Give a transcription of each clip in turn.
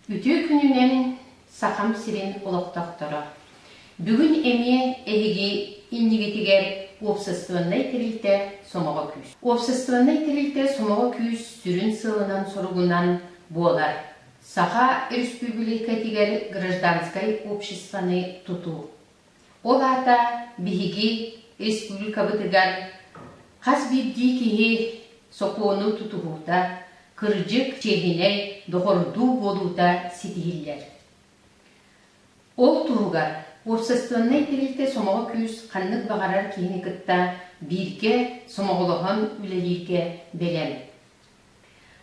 Ütü gününen sakam sirin olaqtaqtara. Бүгін әме әйге иннигетигер обществонной тирилте сомоға күз. Обществонной тирилте сомоға күз сүрін сылынан соругунан болар. Саха республикатигер гражданской обществоны туту. Ол ата биһиги республика бытыгар хас бидди кихи сокуону тутугута кыржык чехине дохорду болута ситихиллер. Ол туругар обществонной тирилте сомоға күз қаннық бағарар кихини кытта бирге сомоғылыған үлелерге белем.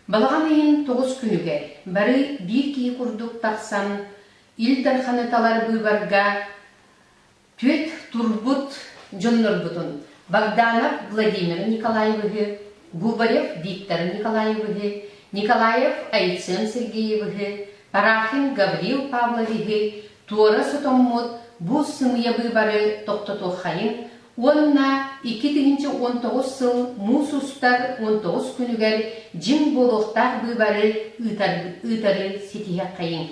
Балаған айын 9 күнігер, бары бір кей құрдық тақсан, илдар қаныталар бұйбарға төт турбут жоннор бұтын. Богданов Владимир Николаевығы, Губарев Виктор Николаевығы, Николаев Айцен Сергеевығы, Парахин Гаврил Павловығы, Туора Сотоммут, бұл сымыя бұйбары тоқтату қайын, онна 2019 сыл мусустар 19 күнігер жин болуқтар бұйбары ұйтары сетия қайын.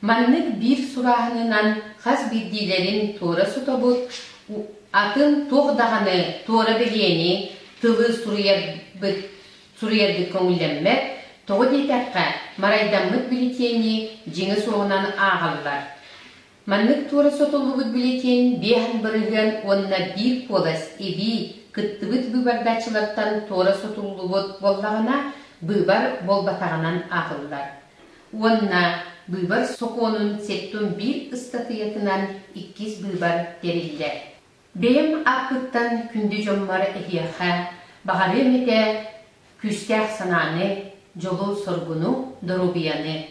Маннык bir сурағынынан қаз бірдейлерін тура сұтобыт, атын тоғдағаны тура білені тылы сурыерді көңілеммет, тоғы детаққа марайдамыт білетені жеңі соғынан ағалылар. Маннык тура сұтылыбыт білетен бейхан бірігін онына бір полас еби күттібіт бұйбардачылықтан тура сұтылыбыт болдағына бұйбар болбатағынан ағылылар. Онына бұйбар соқуының сеттен бір ұстатыятынан 2 бұйбар терілдер. Бейім ақпыттан күнді жоммар әхияқа, бағары мете күстәқ сананы, жолу соргуну дорубияны.